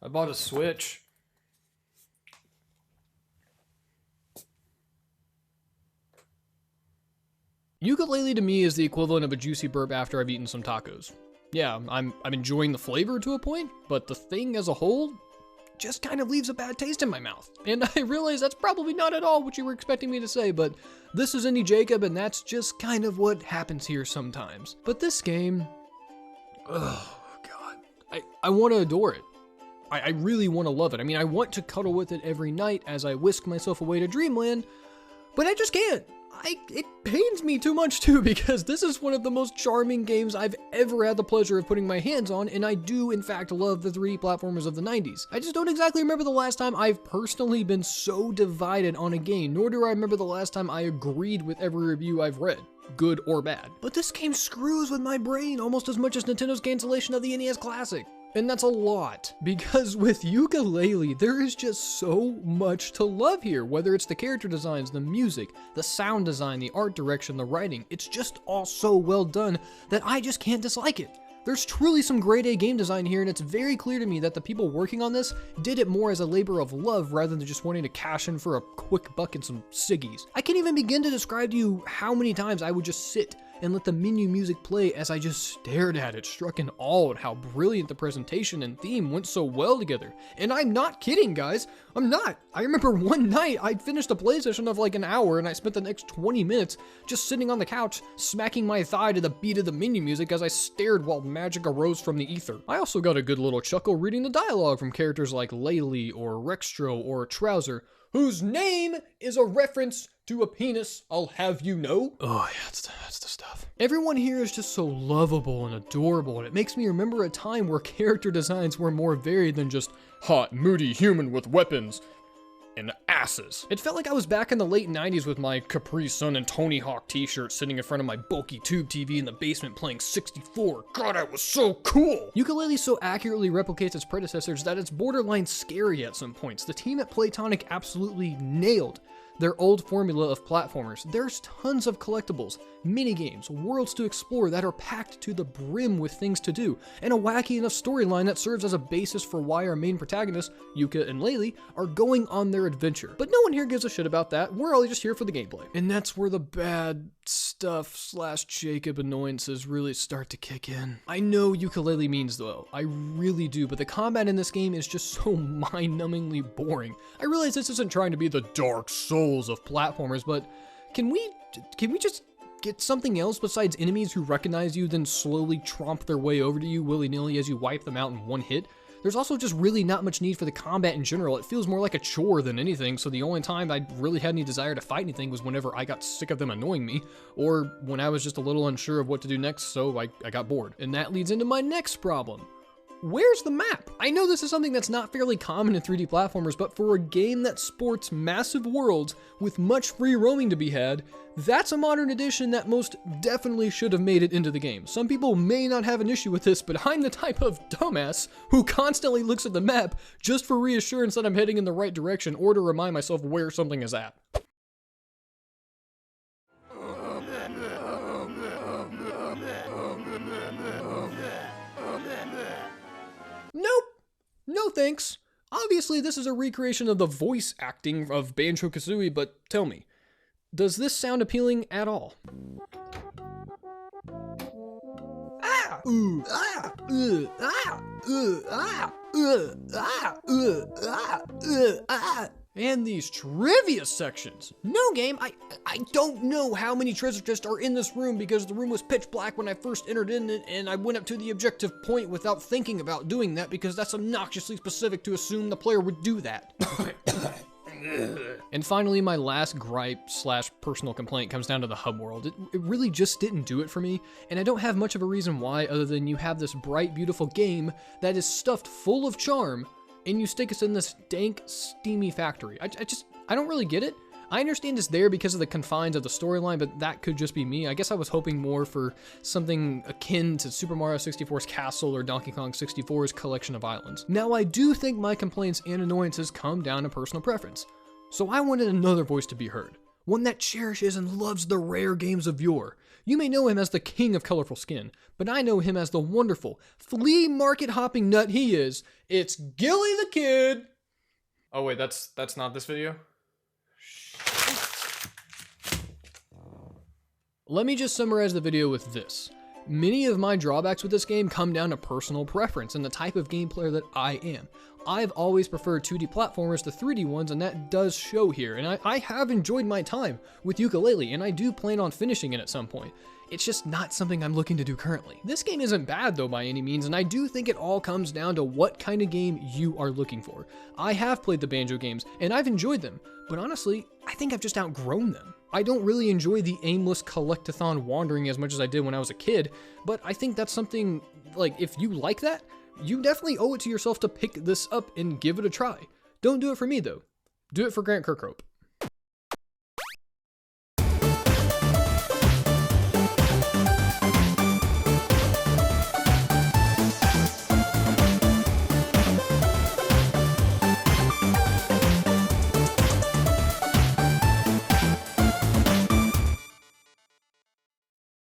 I bought a Switch. Yooka-Laylee to me is the equivalent of a juicy burp after I've eaten some tacos. Yeah, I'm enjoying the flavor to a point, but the thing as a whole just kind of leaves a bad taste in my mouth. And I realize that's probably not at all what you were expecting me to say, but this is Indie Jacob, and that's just kind of what happens here sometimes. But this game, oh god, I want to adore it. I really want to love it. I mean, I want to cuddle with it every night as I whisk myself away to dreamland, but I just can't. It pains me too much too, because this is one of the most charming games I've ever had the pleasure of putting my hands on, and I do in fact love the 3D platformers of the 90s. I just don't exactly remember the last time I've personally been so divided on a game, nor do I remember the last time I agreed with every review I've read, good or bad. But this game screws with my brain almost as much as Nintendo's cancellation of the NES Classic. And that's a lot, because with Yooka-Laylee, there is just so much to love here, whether it's the character designs, the music, the sound design, the art direction, the writing. It's just all so well done that I just can't dislike it. There's truly some grade A game design here, and it's very clear to me that the people working on this did it more as a labor of love rather than just wanting to cash in for a quick buck and some ciggies. I can't even begin to describe to you how many times I would just sit and let the menu music play as I just stared at it, struck in awe at how brilliant the presentation and theme went so well together. And I'm not kidding, guys. I'm not. I remember one night I finished a play session of like an hour, and I spent the next 20 minutes just sitting on the couch, smacking my thigh to the beat of the menu music as I stared while magic arose from the ether. I also got a good little chuckle reading the dialogue from characters like Laylee or Rextro or Trouser, whose name is a reference to a penis, I'll have you know. Oh yeah, that's the stuff. Everyone here is just so lovable and adorable, and it makes me remember a time where character designs were more varied than just hot, moody human with weapons and asses. It felt like I was back in the late 90s with my Capri Sun and Tony Hawk t-shirt sitting in front of my bulky tube TV in the basement playing 64. God, that was so cool! Yooka-Laylee so accurately replicates its predecessors that it's borderline scary at some points. The team at Playtonic absolutely nailed their old formula of platformers. There's tons of collectibles, minigames, worlds to explore that are packed to the brim with things to do, and a wacky enough storyline that serves as a basis for why our main protagonists, Yooka and Laylee, are going on their adventure. But no one here gives a shit about that. We're all just here for the gameplay. And that's where the bad stuff / Jacob annoyances really start to kick in. I know Yooka-Laylee means though, I really do, but the combat in this game is just so mind-numbingly boring. I realize this isn't trying to be the Dark Souls of platformers, but can we just get something else besides enemies who recognize you then slowly tromp their way over to you willy-nilly as you wipe them out in one hit? There's also just really not much need for the combat in general. It feels more like a chore than anything, so the only time I really had any desire to fight anything was whenever I got sick of them annoying me, or when I was just a little unsure of what to do next, so I got bored. And that leads into my next problem. Where's the map? I know this is something that's not fairly common in 3D platformers, but for a game that sports massive worlds with much free roaming to be had, that's a modern addition that most definitely should have made it into the game. Some people may not have an issue with this, but I'm the type of dumbass who constantly looks at the map just for reassurance that I'm heading in the right direction or to remind myself where something is at. Nope. No thanks. Obviously, this is a recreation of the voice acting of Banjo-Kazooie, but tell me, does this sound appealing at all? Ah! Ooh, ah! Ah! Ah! Ah! Ah! And these trivia sections. No game, I don't know how many treasure chests are in this room because the room was pitch black when I first entered in it, and I went up to the objective point without thinking about doing that because that's obnoxiously specific to assume the player would do that. And finally, my last gripe / personal complaint comes down to the hub world. It really just didn't do it for me, and I don't have much of a reason why other than you have this bright, beautiful game that is stuffed full of charm, and you stick us in this dank, steamy factory. I don't really get it. I understand it's there because of the confines of the storyline, but that could just be me. I guess I was hoping more for something akin to Super Mario 64's castle or Donkey Kong 64's collection of islands. Now, I do think my complaints and annoyances come down to personal preference. So I wanted another voice to be heard. One that cherishes and loves the rare games of yore. You may know him as the king of colorful skin, but I know him as the wonderful, flea market hopping nut he is. It's Gilly the Kid! Oh wait, that's not this video? Let me just summarize the video with this. Many of my drawbacks with this game come down to personal preference and the type of game player that I am. I've always preferred 2D platformers to 3D ones, and that does show here, and I have enjoyed my time with Yooka-Laylee, and I do plan on finishing it at some point. It's just not something I'm looking to do currently. This game isn't bad though by any means, and I do think it all comes down to what kind of game you are looking for. I have played the Banjo games, and I've enjoyed them, but honestly, I think I've just outgrown them. I don't really enjoy the aimless collectathon wandering as much as I did when I was a kid, but I think that's something, like, if you like that, you definitely owe it to yourself to pick this up and give it a try. Don't do it for me though. Do it for Grant Kirkhope.